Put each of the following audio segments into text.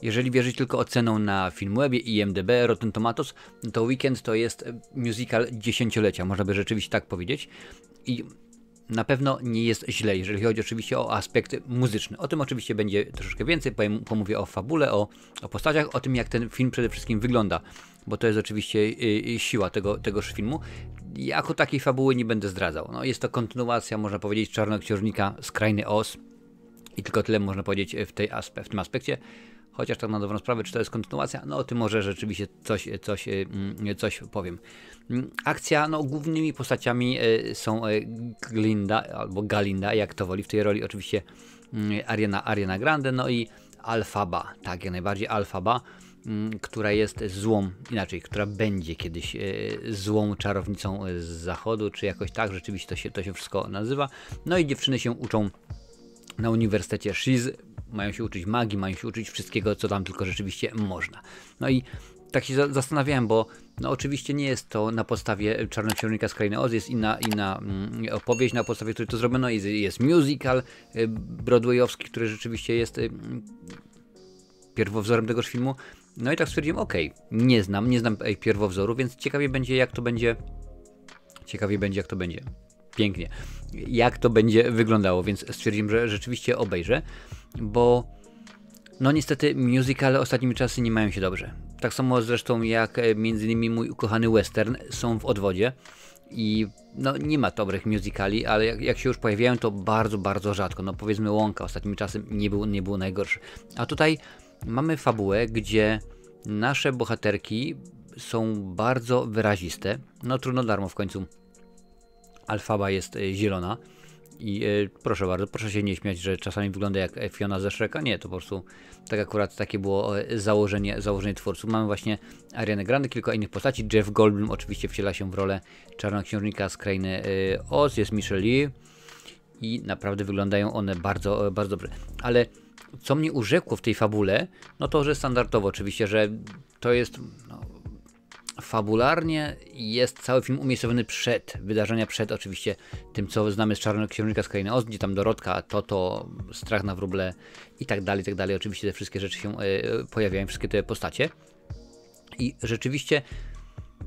Jeżeli wierzyć tylko oceną na Filmwebie, IMDb, Rotten Tomatoes, to Weekend to jest musical dziesięciolecia, można by rzeczywiście tak powiedzieć. I na pewno nie jest źle, jeżeli chodzi oczywiście o aspekt muzyczny. O tym oczywiście będzie troszeczkę więcej, pomówię o fabule, o postaciach, o tym jak ten film przede wszystkim wygląda, bo to jest oczywiście siła tegoż filmu. Jako takiej fabuły nie będę zdradzał. No, jest to kontynuacja, można powiedzieć, Czarnoksiężnika z Krainy Oz i tylko tyle można powiedzieć w tym aspekcie. Chociaż tak na dobrą sprawę, czy to jest kontynuacja, no o tym może rzeczywiście coś powiem. Akcja, no głównymi postaciami są Glinda, albo Galinda, jak to woli, w tej roli oczywiście Ariana Grande, no i Alphaba, tak jak najbardziej Alphaba, która jest która będzie kiedyś złą czarownicą z zachodu, czy jakoś tak, rzeczywiście to się wszystko nazywa. No i dziewczyny się uczą na Uniwersytecie Shiz, mają się uczyć magii, mają się uczyć wszystkiego, co tam tylko rzeczywiście można. No i tak się zastanawiałem, bo no oczywiście nie jest to na podstawie Czarnoksiężnika z Krainy Oz, jest inna opowieść, na podstawie której to zrobiono, jest musical broadwayowski, który rzeczywiście jest pierwowzorem tegoż filmu. No i tak stwierdziłem, nie znam pierwowzoru, więc ciekawie będzie jak to będzie. Pięknie. Jak to będzie wyglądało, więc stwierdziłem, że rzeczywiście obejrzę, bo no niestety musicale ostatnimi czasy nie mają się dobrze. Tak samo zresztą jak m.in. mój ukochany western są w odwodzie i no nie ma dobrych musicali, ale jak się już pojawiają, to bardzo, bardzo rzadko. No powiedzmy Łąka ostatnimi czasy nie był najgorszy. A tutaj mamy fabułę, gdzie nasze bohaterki są bardzo wyraziste. No trudno darmo, w końcu Alphaba jest zielona i proszę bardzo, proszę się nie śmiać, że czasami wygląda jak Fiona ze Shreka. Nie, to po prostu tak akurat takie było założenie twórców. Mamy właśnie Arianę Grande, kilka innych postaci. Jeff Goldblum oczywiście wciela się w rolę Czarnoksiężnika z Krainy Oz, jest Michelle Yeoh i naprawdę wyglądają one bardzo, bardzo dobrze. Ale co mnie urzekło w tej fabule, no to, że standardowo oczywiście, że to jest fabularnie jest cały film umiejscowiony wydarzenia przed oczywiście tym, co znamy z Czarnoksiężnika z Krainy Oz, gdzie tam Dorotka, Toto, Strach na wróble i tak dalej. Oczywiście te wszystkie rzeczy się pojawiają, wszystkie te postacie. I rzeczywiście,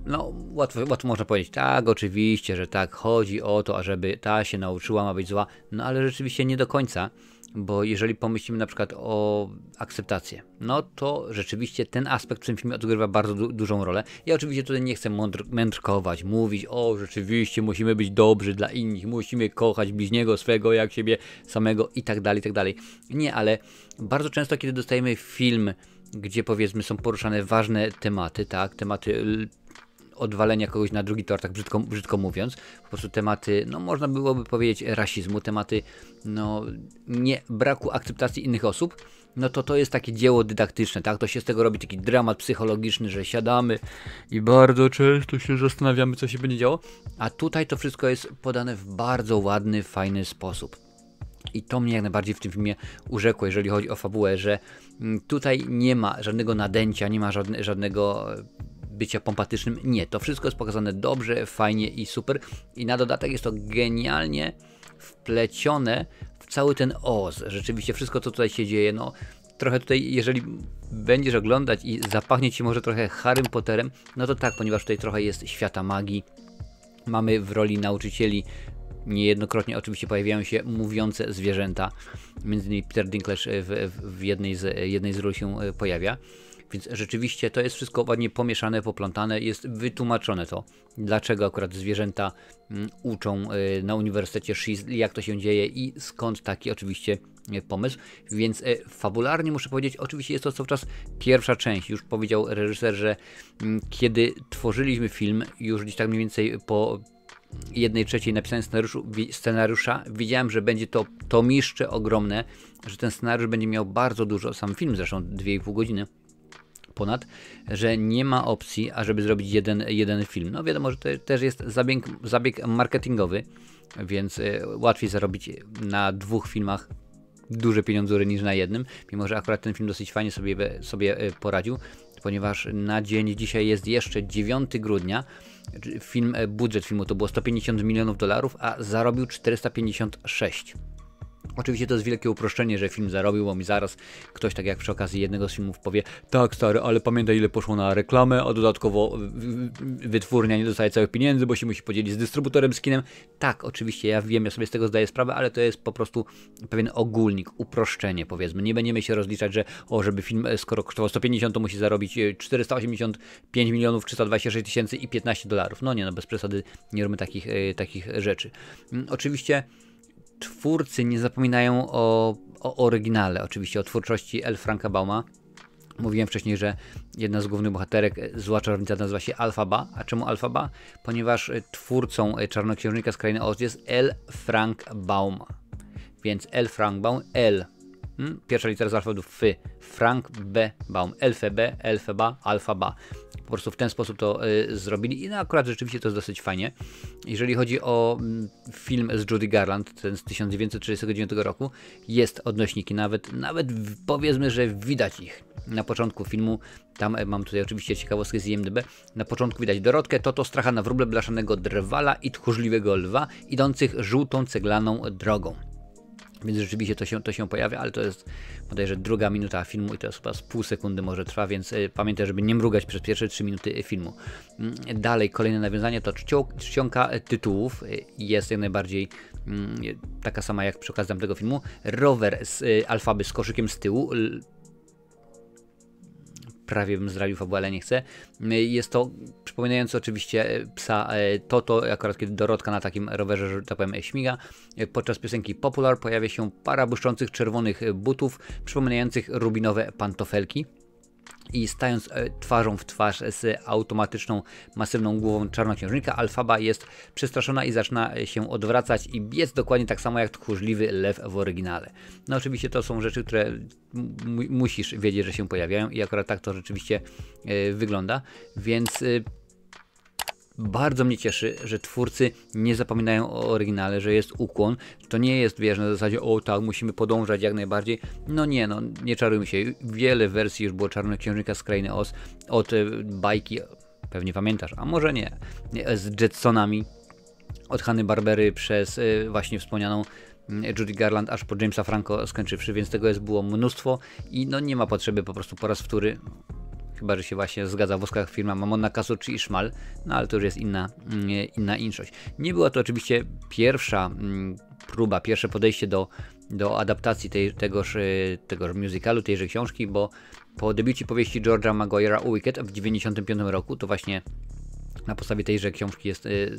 no łatwo można powiedzieć, tak, oczywiście, że tak, chodzi o to, ażeby ta się nauczyła, ma być zła, no ale rzeczywiście nie do końca. Bo jeżeli pomyślimy na przykład o akceptację, no to rzeczywiście ten aspekt w tym filmie odgrywa bardzo dużą rolę. Ja oczywiście tutaj nie chcę mędrkować, mówić, rzeczywiście musimy być dobrzy dla innych, musimy kochać bliźniego swego jak siebie samego i tak dalej. Nie, ale bardzo często, kiedy dostajemy film, gdzie powiedzmy są poruszane ważne tematy, tak, tematy odwalenia kogoś na drugi tor, tak brzydko mówiąc, po prostu tematy, no można byłoby powiedzieć rasizmu, tematy nie braku akceptacji innych osób, no to jest takie dzieło dydaktyczne, tak, to się z tego robi taki dramat psychologiczny, że siadamy i bardzo często się zastanawiamy, co się będzie działo, a tutaj to wszystko jest podane w bardzo ładny, fajny sposób. I to mnie jak najbardziej w tym filmie urzekło, jeżeli chodzi o fabułę, że tutaj nie ma żadnego nadęcia, nie ma żadnego bycia pompatycznym. Nie, to wszystko jest pokazane dobrze, fajnie i super. I na dodatek jest to genialnie wplecione w cały ten Oz. Rzeczywiście wszystko, co tutaj się dzieje, no trochę tutaj, jeżeli będziesz oglądać i zapachnie ci może trochę Harrym Potterem, no to tak, ponieważ tutaj trochę jest świata magii. Mamy w roli nauczycieli niejednokrotnie oczywiście pojawiają się mówiące zwierzęta. Między innymi Peter Dinklage w jednej z ról się pojawia. Więc rzeczywiście to jest wszystko ładnie pomieszane, poplątane, jest wytłumaczone to, dlaczego akurat zwierzęta uczą na Uniwersytecie Shiz, jak to się dzieje i skąd taki oczywiście pomysł. Więc fabularnie muszę powiedzieć, oczywiście jest to cały czas pierwsza część. Już powiedział reżyser, że kiedy tworzyliśmy film, już gdzieś tak mniej więcej po 1/3 napisania scenariusza, wiedziałem, że będzie to tomiszcze ogromne, że ten scenariusz będzie miał bardzo dużo, sam film zresztą 2,5 godziny ponad, że nie ma opcji, ażeby zrobić jeden film. No wiadomo, że to też jest zabieg marketingowy, więc łatwiej zarobić na 2 filmach duże pieniądze niż na jednym, mimo że akurat ten film dosyć fajnie sobie poradził, ponieważ na dzień dzisiaj jest jeszcze 9 grudnia. Budżet filmu to było $150 milionów, a zarobił 456. Oczywiście to jest wielkie uproszczenie, że film zarobił, bo mi zaraz ktoś, tak jak przy okazji jednego z filmów, powie: tak stary, ale pamiętaj ile poszło na reklamę, a dodatkowo wytwórnia nie dostaje całych pieniędzy, bo się musi podzielić z dystrybutorem, z kinem. Tak, oczywiście, ja wiem, ja sobie z tego zdaję sprawę, ale to jest po prostu pewien ogólnik, uproszczenie, powiedzmy. Nie będziemy się rozliczać, że żeby film, skoro kosztował 150, to musi zarobić 485 milionów 326 tysięcy i $15. No nie, no bez przesady nie robimy takich rzeczy. Oczywiście twórcy nie zapominają o oryginale, oczywiście o twórczości L. Franka Bauma. Mówiłem wcześniej, że jedna z głównych bohaterek, zła czarownica, nazywa się Elphaba. A czemu Elphaba? Ponieważ twórcą Czarnoksiężnika z Krainy Oz jest L. Frank Baum. Więc L. Frank Baum, L. Pierwsza litera z alfabetu F. Frank B. Baum. LFB, Elphaba, Alphaba. Po prostu w ten sposób to zrobili i no akurat rzeczywiście to jest dosyć fajnie. Jeżeli chodzi o film z Judy Garland, ten z 1939 roku, jest odnośniki, nawet powiedzmy, że widać ich. Na początku filmu, tam mam tutaj oczywiście ciekawostkę z IMDb, na początku widać Dorotkę, Toto, stracha na wróble, blaszanego drwala i tchórzliwego lwa, idących żółtą ceglaną drogą. Więc rzeczywiście to się pojawia, ale to jest bodajże 2 minuta filmu i to jest chyba z pół sekundy może trwa, więc pamiętaj, żeby nie mrugać przez pierwsze 3 minuty filmu. Dalej, kolejne nawiązanie to czcionka tytułów, jest jak najbardziej taka sama jak przy okazji tamtego filmu. Rower z Alfaby z koszykiem z tyłu. Prawie bym zdradził fabułę, ale nie chcę. Jest to przypominające oczywiście psa Toto, akurat kiedy Dorotka na takim rowerze, że tak powiem, śmiga. Podczas piosenki Popular pojawia się para błyszczących czerwonych butów, przypominających rubinowe pantofelki. I stając twarzą w twarz z automatyczną, masywną głową czarnoksiężnika, Alphaba jest przestraszona i zaczyna się odwracać i biec dokładnie tak samo jak tchórzliwy lew w oryginale. No oczywiście to są rzeczy, które musisz wiedzieć, że się pojawiają i akurat tak to rzeczywiście wygląda, więc bardzo mnie cieszy, że twórcy nie zapominają o oryginale, że jest ukłon. To nie jest, wiesz, na zasadzie, o tak, musimy podążać jak najbardziej. No nie czarujmy się. Wiele wersji już było Czarnoksiężnika z Krainy Oz, od bajki, pewnie pamiętasz, a może nie, z Jetsonami, od Hanny-Barbery przez właśnie wspomnianą Judy Garland, aż po Jamesa Franco skończywszy, więc tego było mnóstwo i no nie ma potrzeby po prostu po raz wtóry, chyba że się właśnie zgadza w Oscarach firma Mamona Kasuchi i Szmal, no ale to już jest inna inszość. Nie była to oczywiście pierwsza próba, pierwsze podejście do adaptacji tegoż musicalu, tejże książki, bo po debiucie powieści George'a Maguire'a Wicked w 1995 roku, to właśnie na podstawie tejże książki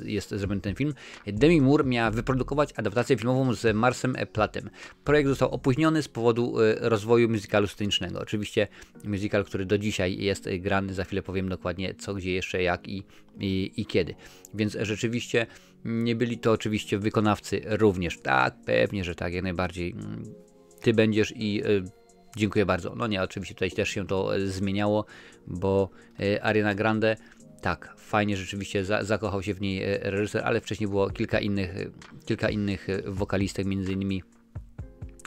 jest zrobiony ten film, Demi Moore miała wyprodukować adaptację filmową z Marsem Plattem. Projekt został opóźniony z powodu rozwoju musicalu scenicznego. Oczywiście musical, który do dzisiaj jest grany, za chwilę powiem dokładnie co, gdzie jeszcze, jak i kiedy. Więc rzeczywiście nie byli to oczywiście wykonawcy również. Tak, pewnie, że tak, jak najbardziej. Ty będziesz i dziękuję bardzo. No nie, oczywiście tutaj też się to zmieniało, bo Ariana Grande, tak, fajnie rzeczywiście zakochał się w niej reżyser, ale wcześniej było kilka innych wokalistek, między innymi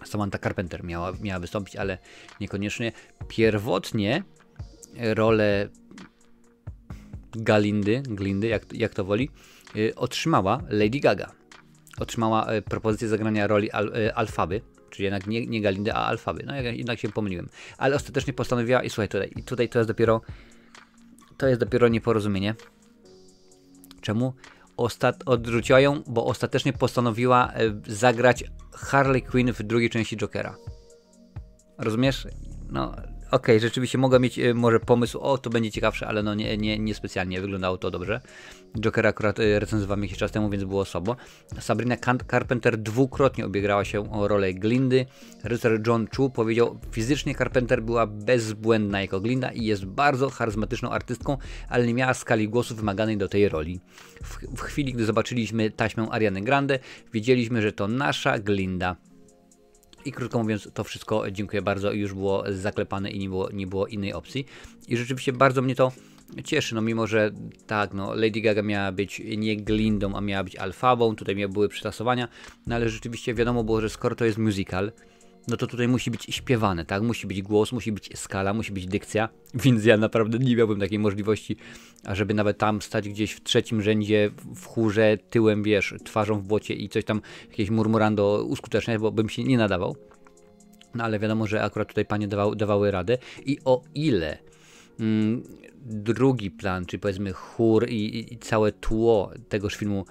Samantha Carpenter miała wystąpić, ale niekoniecznie. Pierwotnie rolę Glindy, jak to woli, otrzymała Lady Gaga. Otrzymała propozycję zagrania roli Alfaby, czyli jednak nie Galindy, a Alfaby. No jednak się pomyliłem. Ale ostatecznie postanowiła, i słuchaj, tutaj to jest dopiero nieporozumienie. Czemu? Odrzuciła ją, bo ostatecznie postanowiła zagrać Harley Quinn w drugiej części Jokera. Rozumiesz? No okej, rzeczywiście mogła mieć może pomysł, to będzie ciekawsze, ale no nie specjalnie wyglądało to dobrze. Jokera akurat recenzowałem jakiś czas temu, więc było słabo. Sabrina Carpenter dwukrotnie obiegrała się o rolę Glindy. Reżyser John Chu powiedział, fizycznie Carpenter była bezbłędna jako Glinda i jest bardzo charyzmatyczną artystką, ale nie miała skali głosu wymaganej do tej roli. W chwili, gdy zobaczyliśmy taśmę Ariany Grande, wiedzieliśmy, że to nasza Glinda. I krótko mówiąc, to wszystko, dziękuję bardzo, już było zaklepane i nie było innej opcji. I rzeczywiście bardzo mnie to cieszy, no mimo, że tak, no Lady Gaga miała być nie Glindą, a miała być Alfabą, tutaj były przetasowania, no ale rzeczywiście wiadomo było, że skoro to jest musical, no to tutaj musi być śpiewane, tak? Musi być głos, musi być skala, musi być dykcja, więc ja naprawdę nie miałbym takiej możliwości, ażeby nawet tam stać gdzieś w trzecim rzędzie, w chórze, tyłem, wiesz, twarzą w błocie i coś tam, jakieś murmurando uskuteczniać, bo bym się nie nadawał. No ale wiadomo, że akurat tutaj panie dawały radę i o ile drugi plan, czyli powiedzmy chór i całe tło tegoż filmu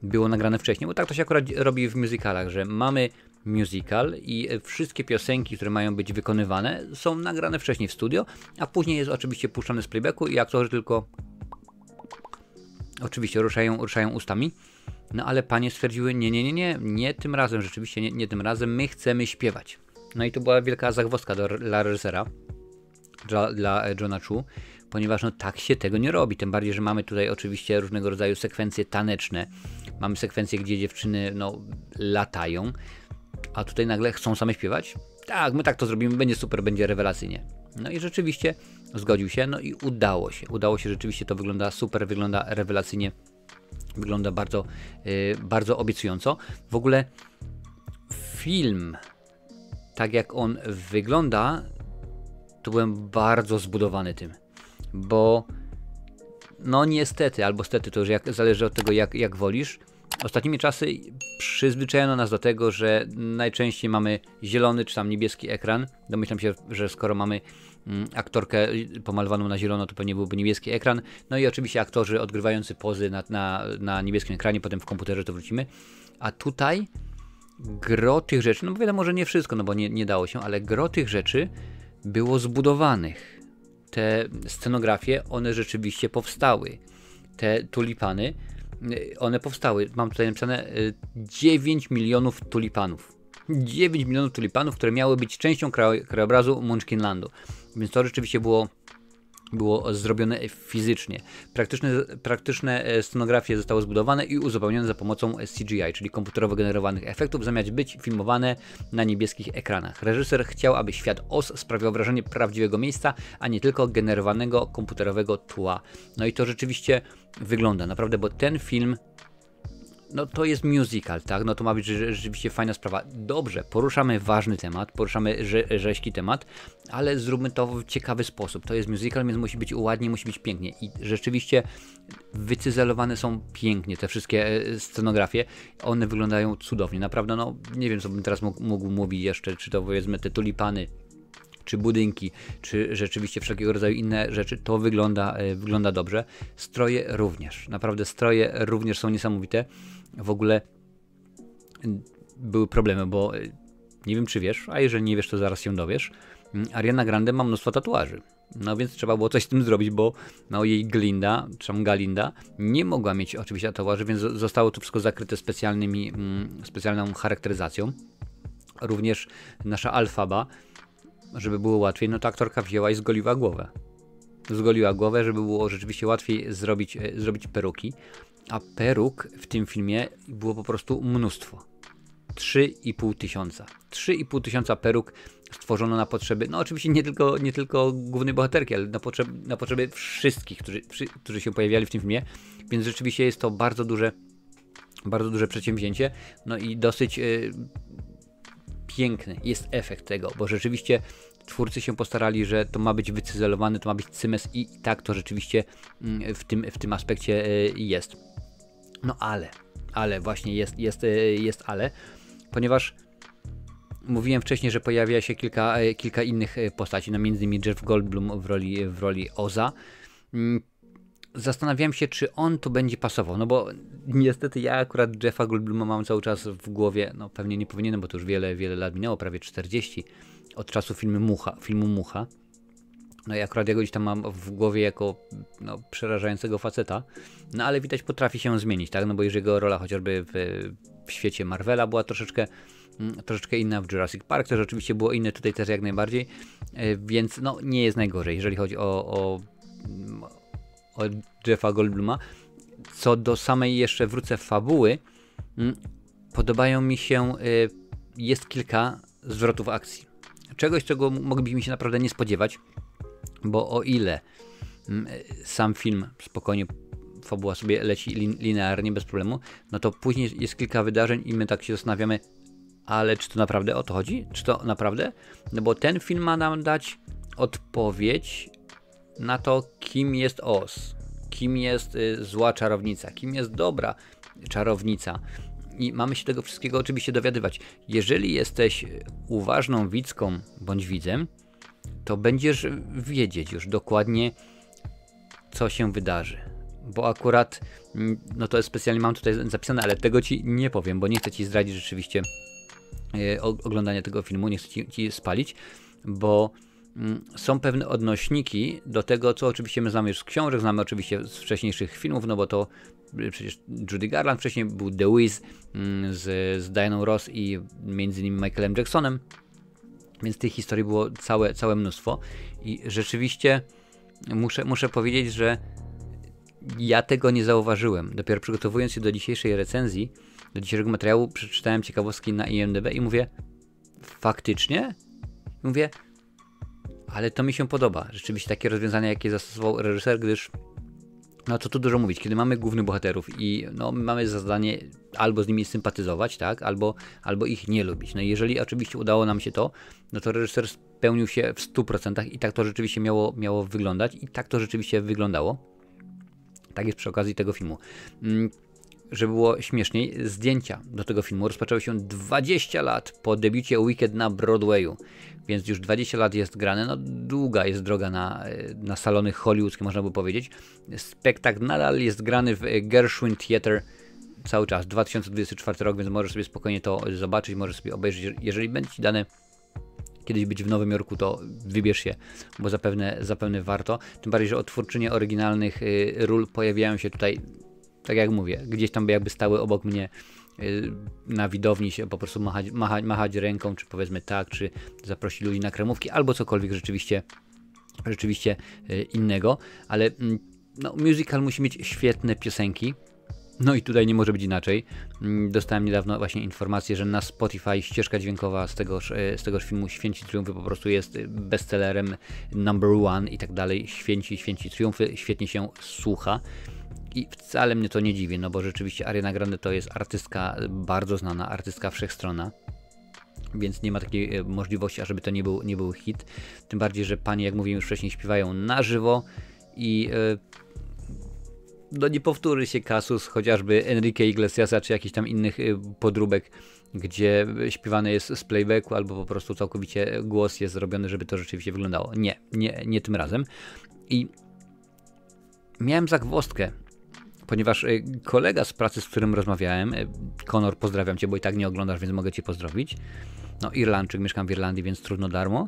było nagrane wcześniej, bo tak to się akurat robi w musicalach, że mamy musical i wszystkie piosenki, które mają być wykonywane, są nagrane wcześniej w studio, a później jest oczywiście puszczane z playbacku i aktorzy tylko oczywiście ruszają ustami. No ale panie stwierdziły, nie tym razem, rzeczywiście nie tym razem, my chcemy śpiewać. No i to była wielka zagwozdka dla reżysera, dla Johna Chu, ponieważ no tak się tego nie robi, tym bardziej, że mamy tutaj oczywiście różnego rodzaju sekwencje taneczne, mamy sekwencje, gdzie dziewczyny no latają, a tutaj nagle chcą same śpiewać? Tak, my tak to zrobimy, będzie super, będzie rewelacyjnie. No i rzeczywiście zgodził się, no i udało się, rzeczywiście to wygląda super, wygląda rewelacyjnie, wygląda bardzo, bardzo obiecująco. W ogóle film, tak jak on wygląda, to byłem bardzo zbudowany tym, bo no niestety, albo stety, to już zależy od tego jak wolisz. Ostatnimi czasy przyzwyczajono nas do tego, że najczęściej mamy zielony czy tam niebieski ekran. Domyślam się, że skoro mamy aktorkę pomalowaną na zielono, to pewnie byłby niebieski ekran. No i oczywiście aktorzy odgrywający pozy na niebieskim ekranie, potem w komputerze to wrócimy. A tutaj gro tych rzeczy, no bo wiadomo, że nie wszystko, no bo nie dało się, ale gro tych rzeczy było zbudowanych. Te scenografie, one rzeczywiście powstały. Te tulipany, one powstały. Mam tutaj napisane 9 milionów tulipanów. 9 milionów tulipanów, które miały być częścią krajobrazu Munchkinlandu. Więc to rzeczywiście było zrobione fizycznie. Praktyczne scenografie zostały zbudowane i uzupełnione za pomocą CGI, czyli komputerowo generowanych efektów, zamiast być filmowane na niebieskich ekranach. Reżyser chciał, aby świat Oz sprawiał wrażenie prawdziwego miejsca, a nie tylko generowanego komputerowego tła. No i to rzeczywiście wygląda, naprawdę, bo ten film, no to jest musical, tak? No to ma być rzeczywiście fajna sprawa. Dobrze, poruszamy ważny temat, poruszamy rzeźki temat, ale zróbmy to w ciekawy sposób. To jest musical, więc musi być ładnie, musi być pięknie. I rzeczywiście wycyzelowane są pięknie te wszystkie scenografie. One wyglądają cudownie. Naprawdę, no nie wiem, co bym teraz mógł mówić jeszcze, czy to powiedzmy te tulipany, czy budynki, czy rzeczywiście wszelkiego rodzaju inne rzeczy, to wygląda dobrze. Stroje również, naprawdę stroje również są niesamowite. W ogóle były problemy, bo nie wiem, czy wiesz, a jeżeli nie wiesz, to zaraz się dowiesz. Ariana Grande ma mnóstwo tatuaży. No więc trzeba było coś z tym zrobić, bo no, jej Glinda, czy tam Galinda, nie mogła mieć oczywiście tatuaży, więc zostało to wszystko zakryte specjalną charakteryzacją. Również nasza Alfaba, żeby było łatwiej, no to aktorka wzięła i zgoliła głowę. Zgoliła głowę, żeby było rzeczywiście łatwiej zrobić peruki. A peruk w tym filmie było po prostu mnóstwo. 3,5 tysiąca. 3,5 tysiąca peruk stworzono na potrzeby, no oczywiście nie tylko głównej bohaterki, ale na potrzeby wszystkich, którzy się pojawiali w tym filmie. Więc rzeczywiście jest to bardzo duże przedsięwzięcie. No i dosyć piękny jest efekt tego, bo rzeczywiście twórcy się postarali, że to ma być wycyzelowane, to ma być cymes i tak to rzeczywiście w tym aspekcie jest. No ale właśnie jest ale, ponieważ mówiłem wcześniej, że pojawia się kilka innych postaci, no między innymi Jeff Goldblum w roli Oza. Zastanawiałem się, czy on tu będzie pasował, no bo niestety ja akurat Jeffa Goldbluma mam cały czas w głowie, no pewnie nie powinienem, bo to już wiele lat minęło, prawie 40 od czasu filmu Mucha. No i akurat ja go gdzieś tam mam w głowie jako przerażającego faceta, no ale widać potrafi się zmienić, tak, no bo jeżeli jego rola chociażby w świecie Marvela była troszeczkę inna, w Jurassic Park też oczywiście było inne, tutaj też jak najbardziej, więc no nie jest najgorzej, jeżeli chodzi o Jeffa Goldbluma. Co do samej jeszcze wrócę fabuły, podobają mi się, jest kilka zwrotów akcji. Czegoś, czego moglibyśmy się naprawdę nie spodziewać, bo o ile sam film spokojnie, fabuła sobie leci linearnie, bez problemu, no to później jest kilka wydarzeń i my tak się zastanawiamy, ale czy to naprawdę o to chodzi? Czy to naprawdę? No bo ten film ma nam dać odpowiedź na to, kim jest Oz, kim jest zła czarownica, kim jest dobra czarownica. I mamy się tego wszystkiego oczywiście dowiadywać. Jeżeli jesteś uważną widzką bądź widzem, to będziesz wiedzieć już dokładnie, co się wydarzy. Bo akurat, no to jest specjalnie mam tutaj zapisane, ale tego ci nie powiem, bo nie chcę ci zdradzić rzeczywiście oglądania tego filmu, nie chcę ci spalić, bo są pewne odnośniki do tego, co oczywiście my znamy już z książek, znamy oczywiście z wcześniejszych filmów, no bo to przecież Judy Garland, wcześniej był The Wiz z Dianą Ross i między innymi Michaelem Jacksonem, więc tych historii było całe mnóstwo i rzeczywiście muszę powiedzieć, że ja tego nie zauważyłem. Dopiero przygotowując się do dzisiejszej recenzji, do dzisiejszego materiału, przeczytałem ciekawostki na IMDb i mówię, faktycznie? Mówię, ale to mi się podoba. Rzeczywiście takie rozwiązania, jakie zastosował reżyser, gdyż no co tu dużo mówić, kiedy mamy głównych bohaterów i no, mamy za zadanie albo z nimi sympatyzować, tak, albo ich nie lubić. No i jeżeli oczywiście udało nam się to, no to reżyser spełnił się w 100% i tak to rzeczywiście miało wyglądać i tak to rzeczywiście wyglądało. Tak jest przy okazji tego filmu. Żeby było śmieszniej, zdjęcia do tego filmu rozpoczęły się 20 lat po debiucie Wicked na Broadwayu, więc już 20 lat jest grane, no długa jest droga na salony hollywoodzkie, można by powiedzieć. Spektakl nadal jest grany w Gershwin Theatre cały czas, 2024 rok, więc możesz sobie spokojnie to zobaczyć, możesz sobie obejrzeć, jeżeli będzie ci dane kiedyś być w Nowym Jorku, to wybierz się, bo zapewne warto, tym bardziej, że odtwórczynie oryginalnych ról pojawiają się tutaj, tak jak mówię, gdzieś tam jakby stały obok mnie na widowni, się po prostu machać ręką, czy powiedzmy tak, czy zaprosić ludzi na kremówki, albo cokolwiek rzeczywiście innego, ale no, musical musi mieć świetne piosenki, no i tutaj nie może być inaczej. Dostałem niedawno właśnie informację, że na Spotify ścieżka dźwiękowa z tegoż filmu Święci Triumfy po prostu jest bestsellerem #1 i tak dalej. Święci Triumfy, świetnie się słucha. I wcale mnie to nie dziwi, no bo rzeczywiście Ariana Grande to jest artystka bardzo znana, artystka wszechstronna, więc nie ma takiej możliwości, ażeby to nie był hit. Tym bardziej, że panie, jak mówiłem już wcześniej, śpiewają na żywo i no nie powtórzy się kasus chociażby Enrique Iglesiasa czy jakichś tam innych podróbek, gdzie śpiewane jest z playbacku albo po prostu całkowicie głos jest zrobiony, żeby to rzeczywiście wyglądało. Nie tym razem. I miałem zagwozdkę, ponieważ kolega z pracy, z którym rozmawiałem, Conor, pozdrawiam Cię, bo i tak nie oglądasz, więc mogę Cię pozdrowić. No, Irlandczyk, mieszkam w Irlandii, więc trudno darmo.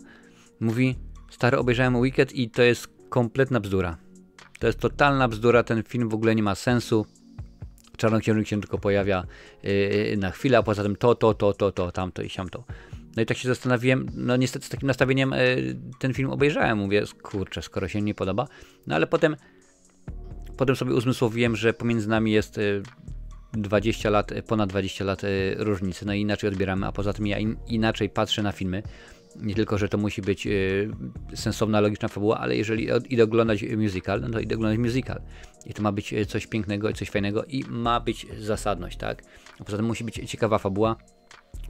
Mówi, stary, obejrzałem Wicked i to jest kompletna bzdura. To jest totalna bzdura, ten film w ogóle nie ma sensu. Czarnoksiężnik się tylko pojawia na chwilę, a poza tym to, tamto i siamto. No i tak się zastanowiłem, no niestety z takim nastawieniem ten film obejrzałem. Mówię, kurczę, skoro się nie podoba. No ale potem sobie uzmysłowiłem, że pomiędzy nami jest 20 lat, ponad 20 lat różnicy, no i inaczej odbieramy, a poza tym ja inaczej patrzę na filmy. Nie tylko, że to musi być sensowna, logiczna fabuła, ale jeżeli idę oglądać musical, no to idę oglądać musical. I to ma być coś pięknego, coś fajnego i ma być zasadność, tak? A poza tym musi być ciekawa fabuła,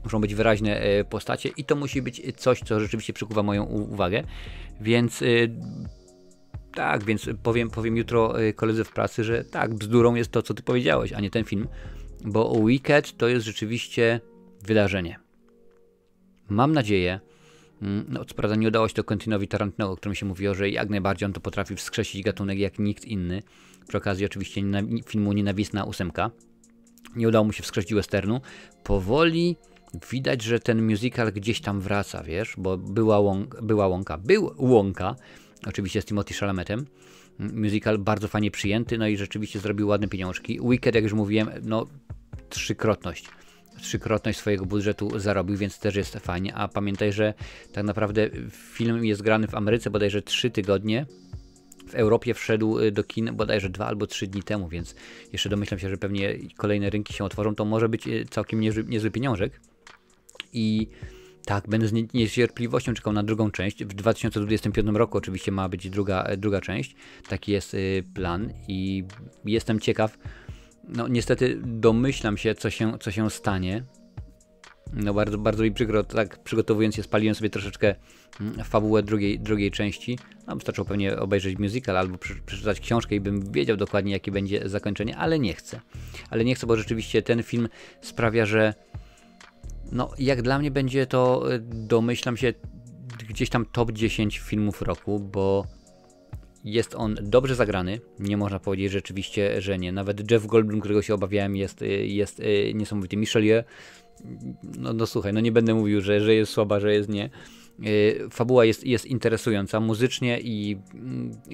muszą być wyraźne postacie i to musi być coś, co rzeczywiście przykuwa moją uwagę. Więc tak, więc powiem jutro koledze w pracy, że tak, bzdurą jest to, co ty powiedziałeś, a nie ten film, bo Wicked to jest rzeczywiście wydarzenie. Mam nadzieję, no co prawda nie udało się to Quentinowi Tarantino, o którym się mówiło, że jak najbardziej on to potrafi wskrzesić gatunek jak nikt inny. Przy okazji oczywiście filmu Nienawistna 8. Nie udało mu się wskrzesić westernu. Powoli widać, że ten musical gdzieś tam wraca, wiesz, bo był Wonka, oczywiście z Timothée Chalametem. Musical bardzo fajnie przyjęty, no i rzeczywiście zrobił ładne pieniążki. Wicked, jak już mówiłem, no trzykrotność swojego budżetu zarobił, więc też jest fajnie, a pamiętaj, że tak naprawdę film jest grany w Ameryce bodajże 3 tygodnie, w Europie wszedł do kin bodajże 2 albo 3 dni temu, więc jeszcze domyślam się, że pewnie kolejne rynki się otworzą, to może być całkiem niezły pieniążek i tak, będę z niecierpliwością czekał na drugą część. W 2025 roku oczywiście ma być druga część, taki jest plan i jestem ciekaw. No niestety domyślam się, co się stanie, No bardzo, bardzo mi przykro, tak przygotowując się spaliłem sobie troszeczkę fabułę drugiej części. No, wystarczyło pewnie obejrzeć musical albo przeczytać książkę i bym wiedział dokładnie, jakie będzie zakończenie, ale nie chcę. Ale nie chcę, bo rzeczywiście ten film sprawia, że no jak dla mnie będzie to, domyślam się, gdzieś tam top 10 filmów roku, bo jest on dobrze zagrany, nie można powiedzieć rzeczywiście, że nie. Nawet Jeff Goldblum, którego się obawiałem, jest niesamowity. Michelle Yeoh, no słuchaj, no nie będę mówił, że jest słaba, że jest nie. Fabuła jest interesująca, muzycznie i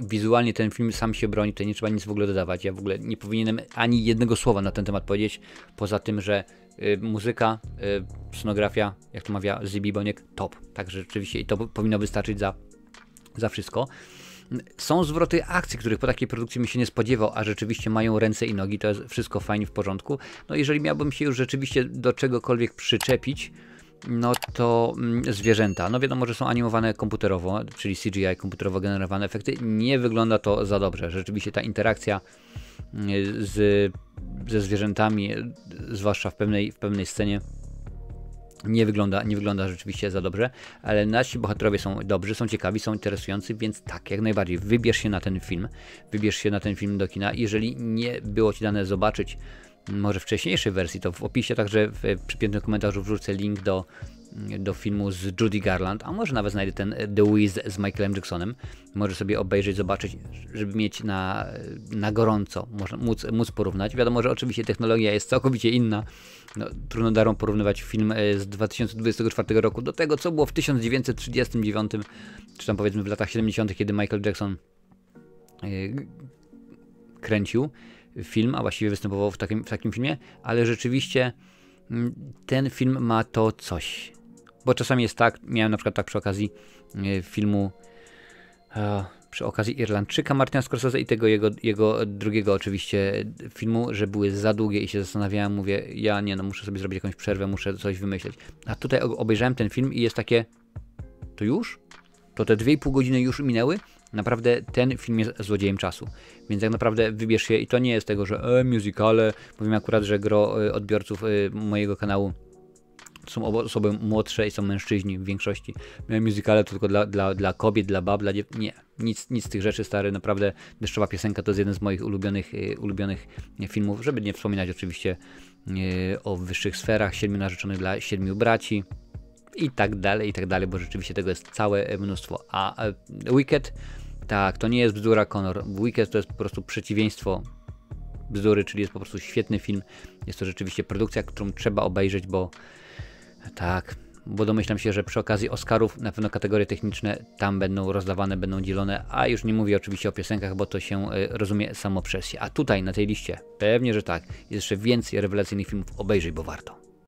wizualnie ten film sam się broni, tutaj nie trzeba nic w ogóle dodawać. Ja w ogóle nie powinienem ani jednego słowa na ten temat powiedzieć, poza tym, że muzyka, scenografia, jak to mawia Zibi Boniek, top. Także rzeczywiście i to powinno wystarczyć za wszystko. Są zwroty akcji, których po takiej produkcji bym się nie spodziewał, a rzeczywiście mają ręce i nogi, to jest wszystko fajnie w porządku. No jeżeli miałbym się już rzeczywiście do czegokolwiek przyczepić, no to zwierzęta. No wiadomo, że są animowane komputerowo, czyli CGI, komputerowo generowane efekty. Nie wygląda to za dobrze. Rzeczywiście ta interakcja ze zwierzętami, zwłaszcza w pewnej scenie, nie wygląda rzeczywiście za dobrze, ale nasi bohaterowie są dobrzy, są ciekawi, są interesujący, więc tak, jak najbardziej, wybierz się na ten film do kina. Jeżeli nie było Ci dane zobaczyć może wcześniejszej wersji, to w opisie, także w przypiętym komentarzu wrzucę link do filmu z Judy Garland, a może nawet znajdę ten The Wiz z Michaelem Jacksonem. Może sobie obejrzeć, zobaczyć, żeby mieć na gorąco, można móc porównać. Wiadomo, że oczywiście technologia jest całkowicie inna. No, trudno darom porównywać film z 2024 roku do tego, co było w 1939, czy tam powiedzmy w latach 70., kiedy Michael Jackson kręcił film, a właściwie występował w takim filmie, ale rzeczywiście ten film ma to coś. Bo czasami jest tak, miałem na przykład tak przy okazji filmu, przy okazji Irlandczyka Martina Scorsese i tego jego drugiego oczywiście filmu, że były za długie i się zastanawiałem, mówię, muszę sobie zrobić jakąś przerwę, muszę coś wymyśleć. A tutaj obejrzałem ten film i jest takie, to już? To te 2,5 godziny już minęły? Naprawdę ten film jest złodziejem czasu. Więc jak naprawdę wybierz się, i to nie jest tego, że musicale, powiem akurat, że gro odbiorców mojego kanału są osoby młodsze i są mężczyźni w większości. Musicale to tylko dla kobiet, dla bab, nie. Nic z tych rzeczy, stary. Naprawdę Deszczowa piosenka to jest jeden z moich ulubionych filmów, żeby nie wspominać oczywiście o wyższych sferach, 7 narzeczonych dla 7 braci i tak dalej, bo rzeczywiście tego jest całe mnóstwo. A Wicked, tak, to nie jest bzdura, Conor. Wicked to jest po prostu przeciwieństwo bzdury, czyli jest po prostu świetny film. Jest to rzeczywiście produkcja, którą trzeba obejrzeć, bo domyślam się, że przy okazji Oscarów na pewno kategorie techniczne tam będą rozdawane, będą dzielone, a już nie mówię oczywiście o piosenkach, bo to się rozumie samo przez się. A tutaj na tej liście pewnie, że tak, jest jeszcze więcej rewelacyjnych filmów, obejrzyj, bo warto.